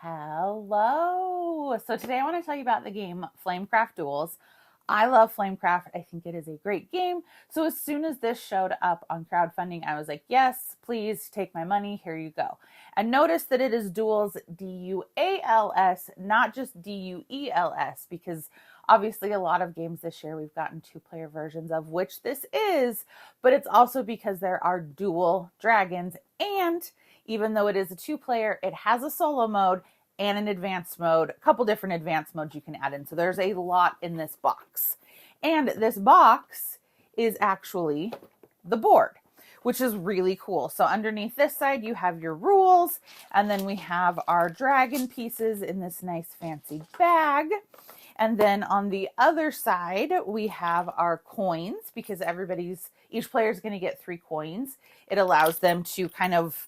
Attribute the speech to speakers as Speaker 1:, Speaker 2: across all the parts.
Speaker 1: Hello. So today I want to tell you about the game Flamecraft Duals. I love Flamecraft. I think it is a great game. So as soon as this showed up on crowdfunding, I was like, yes, please take my money. Here you go. And notice that it is Duals, Duals, not just Duels, because obviously a lot of games this year we've gotten two-player versions of, which this is, but it's also because there are dual dragons. And even though it is a two-player, it has a solo mode and an advanced mode, a couple different advanced modes you can add in. So there's a lot in this box. And this box is actually the board, which is really cool. So underneath this side, you have your rules, and then we have our dragon pieces in this nice fancy bag. And then on the other side, we have our coins, because each player is going to get 3 coins. It allows them to kind of,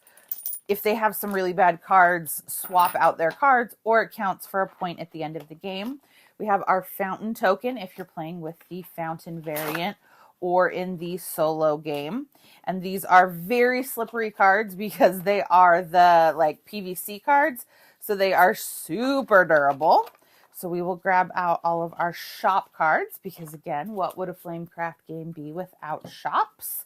Speaker 1: if they have some really bad cards, swap out their cards, or it counts for a point at the end of the game. We have our fountain token if you're playing with the fountain variant or in the solo game. And these are very slippery cards because they are the PVC cards. So they are super durable. So we will grab out all of our shop cards because, again, what would a Flamecraft game be without shops?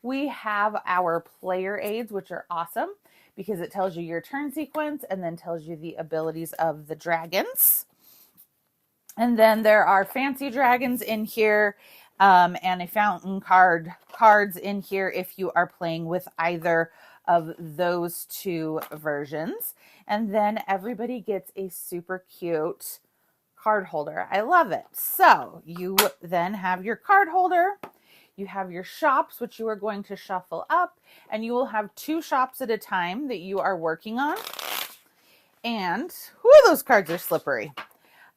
Speaker 1: We have our player aids, which are awesome because it tells you your turn sequence and then tells you the abilities of the dragons. And then there are fancy dragons in here and a fountain cards in here if you are playing with either of those 2 versions. And then everybody gets a super cute card holder. I love it. So you then have your card holder. You have your shops, which you are going to shuffle up, and you will have 2 shops at a time that you are working on. And those cards are slippery.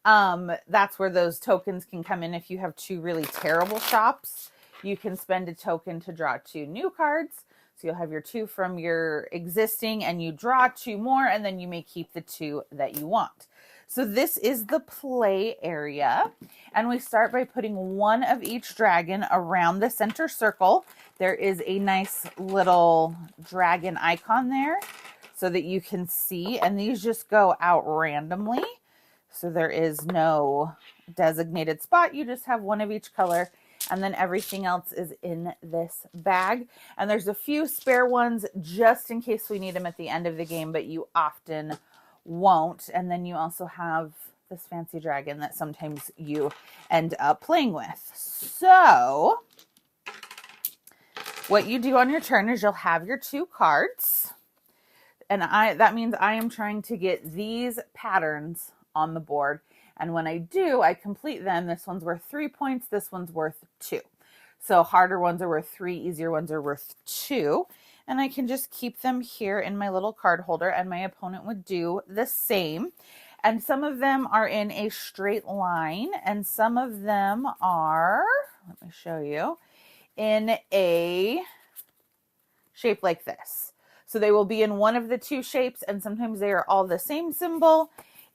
Speaker 1: That's where those tokens can come in. If you have 2 really terrible shops, you can spend a token to draw 2 new cards. So you'll have your 2 from your existing, and you draw 2 more, and then you may keep the 2 that you want. So this is the play area, and we start by putting 1 of each dragon around the center circle. There is a nice little dragon icon there so that you can see, and these just go out randomly. So there is no designated spot. You just have 1 of each color, and then everything else is in this bag. And there's a few spare ones just in case we need them at the end of the game, but you often won't. And then you also have this fancy dragon that sometimes you end up playing with. So what you do on your turn is you'll have your 2 cards. And that means I am trying to get these patterns on the board. And when I do, I complete them. This one's worth 3 points. This one's worth 2. So harder ones are worth 3, easier ones are worth 2. And I can just keep them here in my little card holder, and my opponent would do the same. And some of them are in a straight line, and some of them are, let me show you, in a shape like this. So they will be in one of the 2 shapes, and sometimes they are all the same symbol,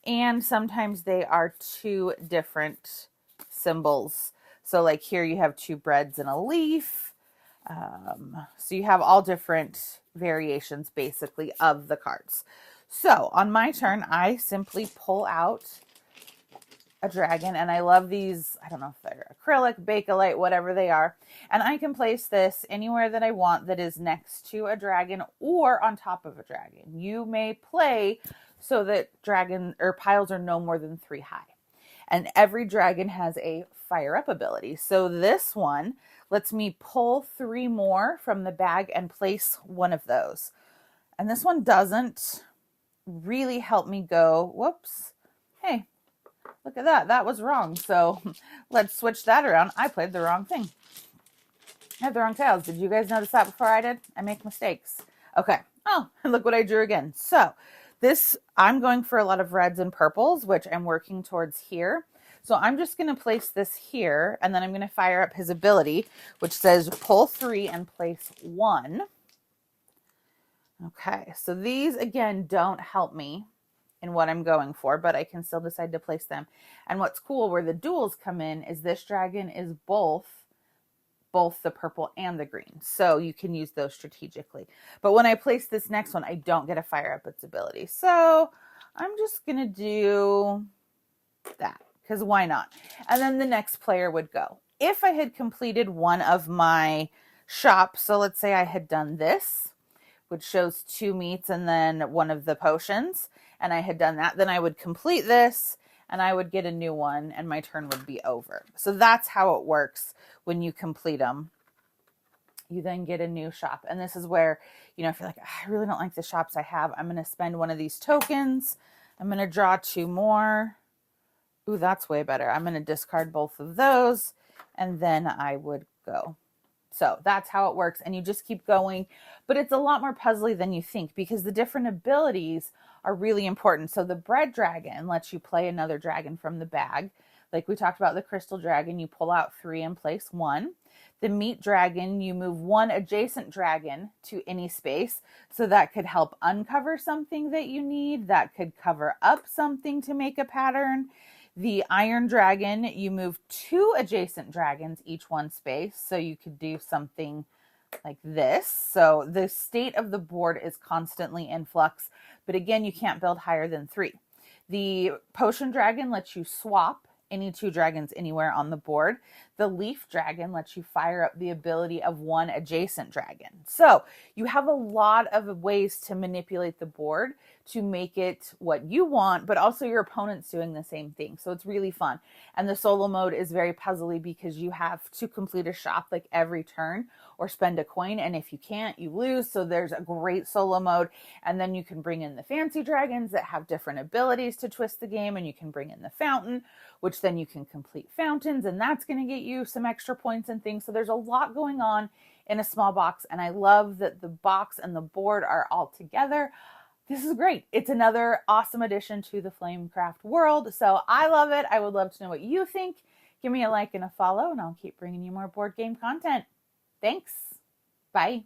Speaker 1: and sometimes they are 2 different symbols. So like here you have 2 breads and a leaf. So you have all different variations basically of the cards. So on my turn, I simply pull out a dragon, and I love these. I don't know if they're acrylic, Bakelite, whatever they are. And I can place this anywhere that I want that is next to a dragon or on top of a dragon. You may play so that dragon or piles are no more than 3 high. And every dragon has a fire up ability. So this one lets me pull 3 more from the bag and place 1 of those. And this one doesn't really help me go, whoops, hey, look at that. That was wrong. So let's switch that around. I played the wrong thing. I had the wrong tiles. Did you guys notice that before I did? I make mistakes. Okay. Oh, and look what I drew again. So I'm going for a lot of reds and purples, which I'm working towards here. So I'm just going to place this here, and then I'm going to fire up his ability, which says pull 3 and place 1. Okay, so these, again, don't help me in what I'm going for, but I can still decide to place them. And what's cool where the duals come in is this dragon is both the purple and the green. So you can use those strategically. But when I place this next one, I don't get a fire up its ability. So I'm just going to do that because why not? And then the next player would go. If I had completed one of my shops, so let's say I had done this, which shows 2 meats and then one of the potions, and I had done that, then I would complete this and I would get a new one and my turn would be over. So that's how it works when you complete them. You then get a new shop. And this is where, if you're like, I really don't like the shops I have, I'm going to spend one of these tokens. I'm going to draw 2 more. Ooh, that's way better. I'm going to discard both of those and then I would go. So that's how it works. And you just keep going. But it's a lot more puzzly than you think because the different abilities are really important. So the bread dragon lets you play another dragon from the bag. Like we talked about the crystal dragon, you pull out 3 and place 1. The meat dragon, you move 1 adjacent dragon to any space. So that could help uncover something that you need. That could cover up something to make a pattern. The iron dragon, you move 2 adjacent dragons, each 1 space. So you could do something like this. So the state of the board is constantly in flux. But again, you can't build higher than 3. The potion dragon lets you swap any 2 dragons anywhere on the board. The leaf dragon lets you fire up the ability of 1 adjacent dragon. So you have a lot of ways to manipulate the board to make it what you want, but also your opponent's doing the same thing. So it's really fun. And the solo mode is very puzzly because you have to complete a shop like every turn or spend a coin. And if you can't, you lose. So there's a great solo mode. And then you can bring in the fancy dragons that have different abilities to twist the game. And you can bring in the fountain, which then you can complete fountains. And that's going to get you some extra points and things. So there's a lot going on in a small box. And I love that the box and the board are all together. This is great. It's another awesome addition to the Flamecraft world. So I love it. I would love to know what you think. Give me a like and a follow, and I'll keep bringing you more board game content. Thanks. Bye.